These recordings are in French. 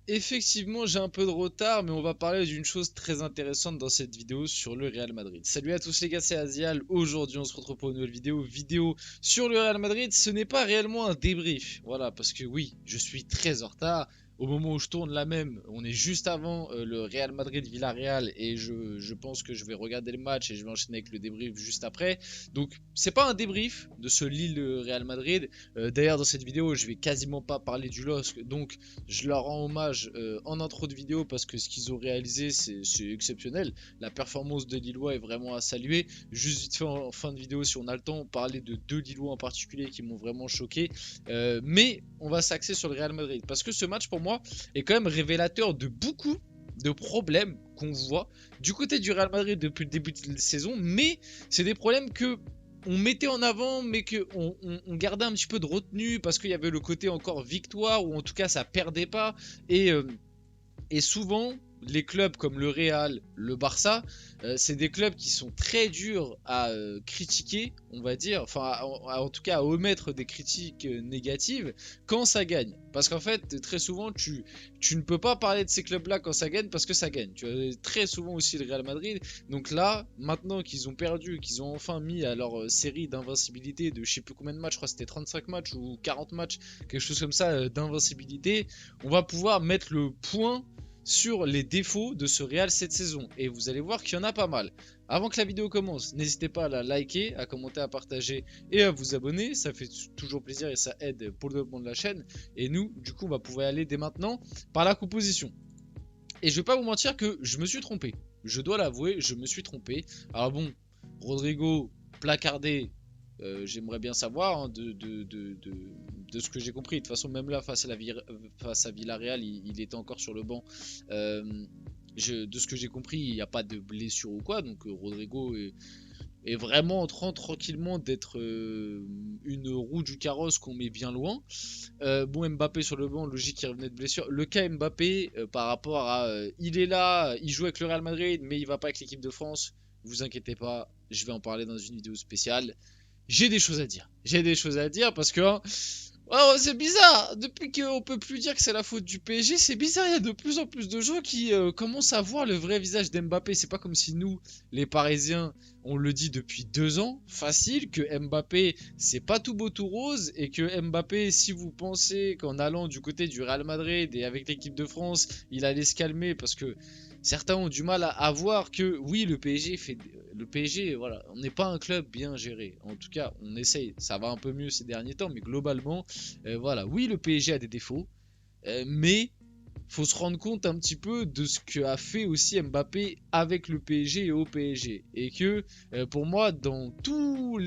Effectivement, j'ai un peu de retard, mais on va parler d'une chose très intéressante dans cette vidéo sur le Real Madrid. Salut à tous les gars, c'est Azial. Aujourd'hui, on se retrouve pour une nouvelle vidéo sur le Real Madrid. Ce n'est pas réellement un débrief, voilà, parce que oui, je suis très en retard. Au moment où je tourne là même, on est juste avant le Real Madrid-Villarreal et je pense que je vais regarder le match et je vais enchaîner avec le débrief juste après. Donc, c'est pas un débrief de ce Lille-Real Madrid. D'ailleurs, dans cette vidéo, je vais quasiment pas parler du LOSC, donc je leur rends hommage en intro de vidéo parce que ce qu'ils ont réalisé c'est exceptionnel. La performance des Lillois est vraiment à saluer. Juste vite fait en fin de vidéo, si on a le temps, parler de deux Lillois en particulier qui m'ont vraiment choqué. Mais on va s'axer sur le Real Madrid parce que ce match pour moi est quand même révélateur de beaucoup de problèmes qu'on voit du côté du Real Madrid depuis le début de la saison, mais c'est des problèmes que on mettait en avant, mais qu'on gardait un petit peu de retenue parce qu'il y avait le côté encore victoire, ou en tout cas ça perdait pas. Et, euh, et souvent, les clubs comme le Real, le Barça, c'est des clubs qui sont très durs à critiquer, on va dire, enfin en tout cas à omettre des critiques négatives quand ça gagne. Parce qu'en fait, très souvent, tu ne peux pas parler de ces clubs-là quand ça gagne parce que ça gagne. Tu as très souvent aussi le Real Madrid. Donc là, maintenant qu'ils ont perdu, qu'ils ont enfin mis à leur série d'invincibilité de je sais plus combien de matchs, je crois que c'était 35 matchs ou 40 matchs, quelque chose comme ça d'invincibilité, on va pouvoir mettre le point sur les défauts de ce Real cette saison. Et vous allez voir qu'il y en a pas mal. Avant que la vidéo commence, n'hésitez pas à la liker, à commenter, à partager et à vous abonner. Ça fait toujours plaisir et ça aide pour le développement de la chaîne. Et nous, du coup, on va pouvoir aller dès maintenant par la composition. Et je vais pas vous mentir que je me suis trompé. Je dois l'avouer, je me suis trompé. Alors bon, Rodrigo placardé, j'aimerais bien savoir hein, de ce que j'ai compris. De toute façon, même là, face à Villarreal, il était encore sur le banc. Euh, de ce que j'ai compris, il n'y a pas de blessure ou quoi. Donc Rodrigo est vraiment en train tranquillement d'être une roue du carrosse qu'on met bien loin. Bon, Mbappé sur le banc, logique, il revenait de blessure. Le cas Mbappé, par rapport à. Il est là, il joue avec le Real Madrid, mais il va pas avec l'équipe de France. Vous inquiétez pas, je vais en parler dans une vidéo spéciale. J'ai des choses à dire. J'ai des choses à dire parce que hein, oh, c'est bizarre. Depuis qu'on peut plus dire que c'est la faute du PSG, c'est bizarre. Il y a de plus en plus de gens qui commencent à voir le vrai visage d'Mbappé. C'est pas comme si nous, les Parisiens, on le dit depuis 2 ans, facile, que Mbappé, c'est pas tout beau tout rose et que Mbappé, si vous pensez qu'en allant du côté du Real Madrid et avec l'équipe de France, il allait se calmer parce que certains ont du mal à voir que oui, le PSG, voilà, on n'est pas un club bien géré. En tout cas, on essaye. Ça va un peu mieux ces derniers temps, mais globalement, voilà, oui, le PSG a des défauts, mais faut se rendre compte un petit peu de ce qu'a fait aussi Mbappé avec le PSG et au PSG. Et que pour moi, dans toutes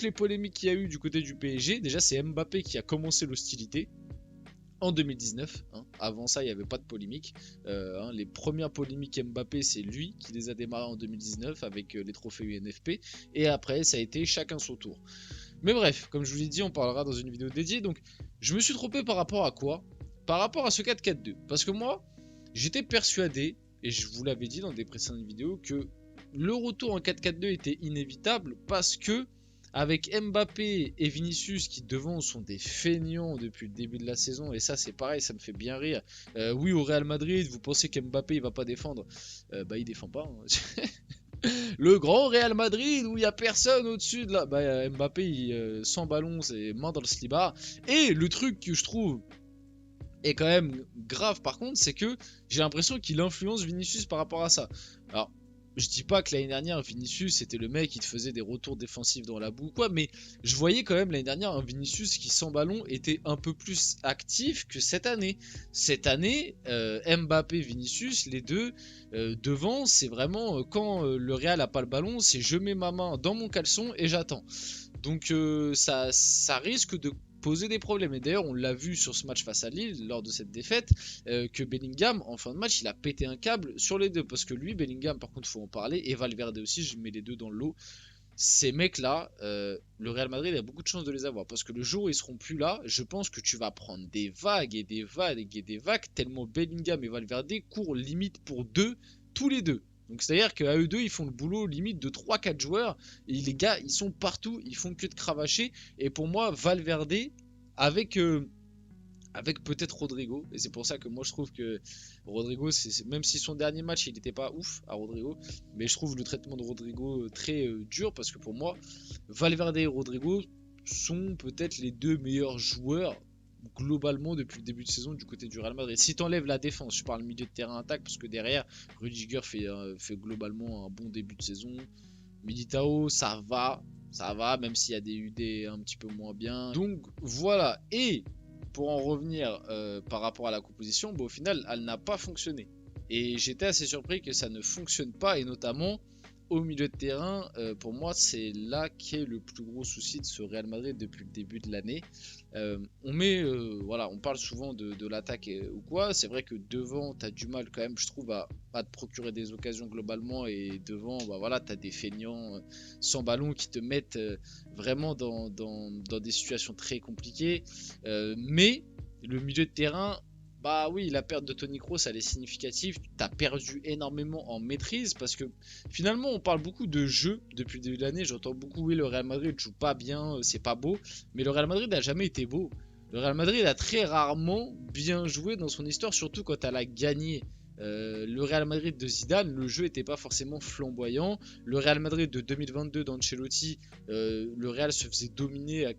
les polémiques qu'il y a eu du côté du PSG, déjà c'est Mbappé qui a commencé l'hostilité en 2019. Hein. Avant ça, il n'y avait pas de polémique. Hein, les premières polémiques Mbappé, c'est lui qui les a démarrées en 2019 avec les trophées UNFP. Et après, ça a été chacun son tour. Mais bref, comme je vous l'ai dit, on parlera dans une vidéo dédiée. Donc, je me suis trompé par rapport à quoi? Par rapport à ce 4-4-2. Parce que moi, j'étais persuadé, et je vous l'avais dit dans des précédentes vidéos, que le retour en 4-4-2 était inévitable parce que avec Mbappé et Vinicius qui devant sont des feignants depuis le début de la saison, et ça c'est pareil, ça me fait bien rire. Oui, au Real Madrid, vous pensez qu'Mbappé il va pas défendre, bah il défend pas. Hein. Le grand Real Madrid où il y a personne au-dessus de là, bah Mbappé sans ballon, c'est main dans le slibard. Et le truc que je trouve est quand même grave par contre, c'est que j'ai l'impression qu'il influence Vinicius par rapport à ça. Alors, je dis pas que l'année dernière, Vinicius c'était le mec qui te faisait des retours défensifs dans la boue ou quoi, mais je voyais quand même l'année dernière un Vinicius qui sans ballon était un peu plus actif que cette année. Cette année, Mbappé, Vinicius, les deux devant, c'est vraiment quand le Real a pas le ballon, c'est je mets ma main dans mon caleçon et j'attends. Donc ça risque de poser des problèmes. Et d'ailleurs, on l'a vu sur ce match face à Lille, lors de cette défaite, que Bellingham, en fin de match, il a pété un câble sur les deux. Parce que lui, Bellingham, par contre, il faut en parler, et Valverde aussi, je mets les deux dans le lot. Ces mecs-là, le Real Madrid a beaucoup de chances de les avoir. Parce que le jour où ils seront plus là, je pense que tu vas prendre des vagues et des vagues et des vagues, tellement Bellingham et Valverde courent limite pour deux, tous les deux. Donc c'est-à-dire qu'à eux deux, ils font le boulot limite de 3-4 joueurs. Et les gars, ils sont partout, ils font que de cravacher. Et pour moi, Valverde, avec, avec peut-être Rodrigo. Et c'est pour ça que moi je trouve que Rodrigo, même si son dernier match il n'était pas ouf à Rodrigo, mais je trouve le traitement de Rodrigo très dur parce que pour moi, Valverde et Rodrigo sont peut-être les deux meilleurs joueurs globalement depuis le début de saison du côté du Real Madrid. Si t'enlèves la défense, je parle milieu de terrain attaque parce que derrière, Rudiger fait globalement un bon début de saison. Militao, ça va, même s'il y a des UD un petit peu moins bien. Donc voilà, et pour en revenir par rapport à la composition, au final, elle n'a pas fonctionné. Et j'étais assez surpris que ça ne fonctionne pas, et notamment au milieu de terrain, pour moi, c'est là qu'est le plus gros souci de ce Real Madrid depuis le début de l'année. Voilà, on parle souvent de l'attaque ou quoi. C'est vrai que devant, tu as du mal quand même, je trouve, à te procurer des occasions globalement. Et devant, bah voilà, tu as des feignants sans ballon qui te mettent vraiment dans des situations très compliquées. Mais le milieu de terrain, bah oui, la perte de Toni Kroos, elle est significative. Tu as perdu énormément en maîtrise parce que finalement, on parle beaucoup de jeu depuis le début de l'année. J'entends beaucoup, oui, le Real Madrid joue pas bien, c'est pas beau. Mais le Real Madrid n'a jamais été beau. Le Real Madrid a très rarement bien joué dans son histoire, surtout quand elle a gagné. Le Real Madrid de Zidane, le jeu n'était pas forcément flamboyant. Le Real Madrid de 2022 d'Ancelotti, le Real se faisait dominer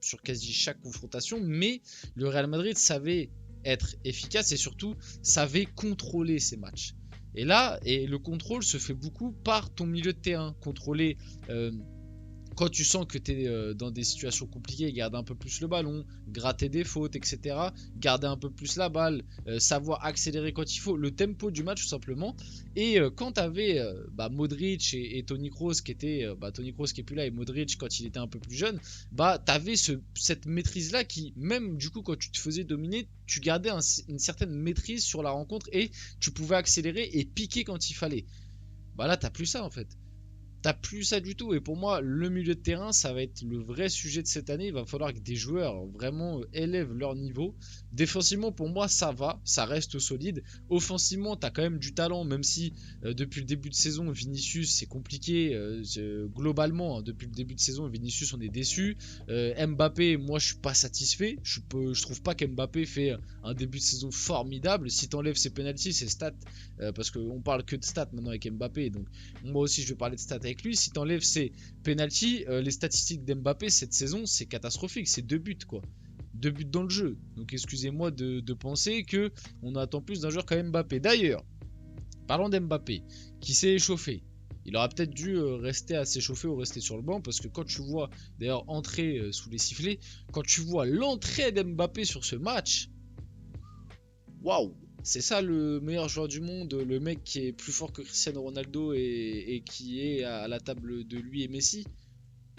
sur quasi chaque confrontation. Mais le Real Madrid savait être efficace et surtout savait contrôler ses matchs. Et là, le contrôle se fait beaucoup par ton milieu de terrain. Contrôler quand tu sens que tu es dans des situations compliquées, garder un peu plus le ballon, gratter des fautes, etc. Garder un peu plus la balle, savoir accélérer quand il faut, le tempo du match tout simplement. Et quand tu avais Modric et Toni Kroos qui étaient, Toni Kroos qui est plus là et Modric quand il était un peu plus jeune, tu avais cette maîtrise là qui, même du coup quand tu te faisais dominer, tu gardais une certaine maîtrise sur la rencontre et tu pouvais accélérer et piquer quand il fallait. Là t'as plus ça en fait. T'as plus ça du tout. Et pour moi, le milieu de terrain, ça va être le vrai sujet de cette année. Il va falloir que des joueurs vraiment élèvent leur niveau. Défensivement, pour moi, ça va. Ça reste solide. Offensivement, t'as quand même du talent. Même si depuis le début de saison, Vinicius, c'est compliqué. Globalement, hein, depuis le début de saison, Vinicius, on est déçu. Mbappé, moi, je suis pas satisfait. Je trouve pas qu'Mbappé fait un début de saison formidable. Si t'enlèves ses penalties, ses stats, parce qu'on parle que de stats maintenant avec Mbappé. Donc, moi aussi, je vais parler de stats avec lui. Si t'enlèves ses penalties, les statistiques d'Mbappé cette saison, c'est catastrophique. C'est 2 buts, quoi. 2 buts dans le jeu. Donc, excusez-moi de penser que on attend plus d'un joueur comme Mbappé. D'ailleurs, parlons d'Mbappé, qui s'est échauffé. Il aurait peut-être dû rester à s'échauffer ou rester sur le banc parce que quand tu vois, d'ailleurs, entrer sous les sifflets, quand tu vois l'entrée d'Mbappé sur ce match, waouh! C'est ça le meilleur joueur du monde, le mec qui est plus fort que Cristiano Ronaldo et qui est à la table de lui et Messi.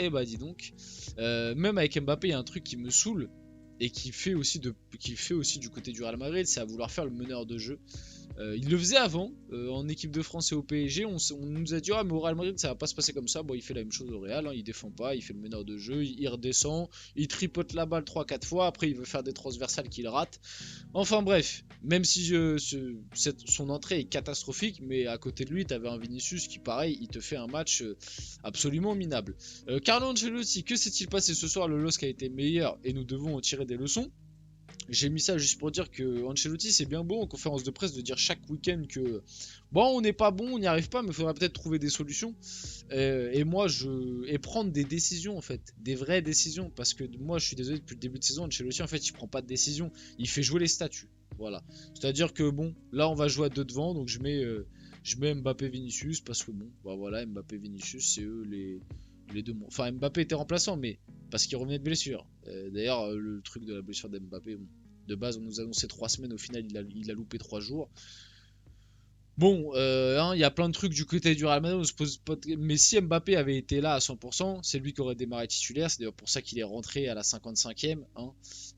Eh bah dis donc. Même avec Mbappé, il y a un truc qui me saoule et qui fait aussi du côté du Real Madrid, c'est à vouloir faire le meneur de jeu. Il le faisait avant, en équipe de France et au PSG. On nous a dit, ah, mais au Real Madrid, ça va pas se passer comme ça. Bon, il fait la même chose au Real, hein, il défend pas, il fait le meneur de jeu, il redescend, il tripote la balle 3-4 fois. Après, il veut faire des transversales qu'il rate. Enfin, bref, même si son entrée est catastrophique, mais à côté de lui, tu avais un Vinicius qui, pareil, il te fait un match absolument minable. Carlo Ancelotti, que s'est-il passé ce soir? Le LOSC a été meilleur et nous devons en tirer des leçons. J'ai mis ça juste pour dire que Ancelotti, c'est bien beau en conférence de presse de dire chaque week-end que bon, on n'est pas bon, on n'y arrive pas, mais il faudra peut-être trouver des solutions. Et prendre des décisions en fait, des vraies décisions, parce que moi je suis désolé, depuis le début de saison, Ancelotti en fait il prend pas de décision, il fait jouer les statuts. Voilà, c'est-à-dire que bon, là on va jouer à 2 devant, donc je mets Mbappé Vinicius parce que bon, voilà, Mbappé Vinicius c'est eux les deux. Enfin, Mbappé était remplaçant, mais parce qu'il revenait de blessure. D'ailleurs, le truc de la blessure d'Mbappé, bon, de base, on nous annonçait 3 semaines, au final, il a loupé 3 jours. Bon, il y a plein de trucs du côté du Real Madrid, on se pose pas mais si Mbappé avait été là à 100%, c'est lui qui aurait démarré titulaire. C'est d'ailleurs pour ça qu'il est rentré à la 55e, hein,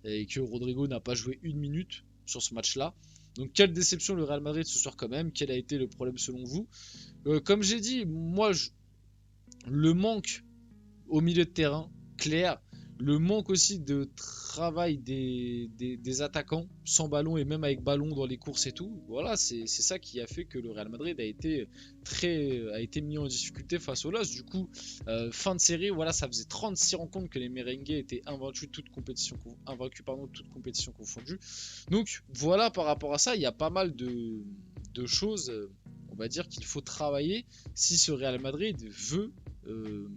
et que Rodrigo n'a pas joué 1 minute sur ce match-là. Donc, quelle déception le Real Madrid ce soir quand même. Quel a été le problème selon vous? Comme j'ai dit, moi, le manque au milieu de terrain, clair, le manque aussi de travail des attaquants sans ballon et même avec ballon dans les courses et tout. Voilà, c'est ça qui a fait que le Real Madrid a été mis en difficulté face au LOS. Du coup, fin de série, voilà, ça faisait 36 rencontres que les merengues étaient invaincus, toute compétition confondue. Donc voilà, par rapport à ça, il y a pas mal de choses, on va dire qu'il faut travailler si ce Real Madrid veut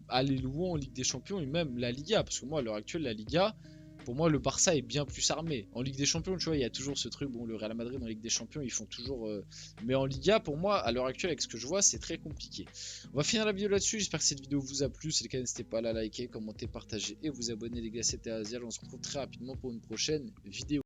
aller loin en Ligue des Champions et même la Liga. Parce que moi, à l'heure actuelle, la Liga, pour moi, le Barça est bien plus armé. En Ligue des Champions, tu vois, il y a toujours ce truc. Bon, le Real Madrid en Ligue des Champions, ils font toujours. Mais en Liga, pour moi, à l'heure actuelle, avec ce que je vois, c'est très compliqué. On va finir la vidéo là-dessus. J'espère que cette vidéo vous a plu. Si c'est le cas, n'hésitez pas à la liker, commenter, partager et vous abonner, les gars. C'était Azial. On se retrouve très rapidement pour une prochaine vidéo.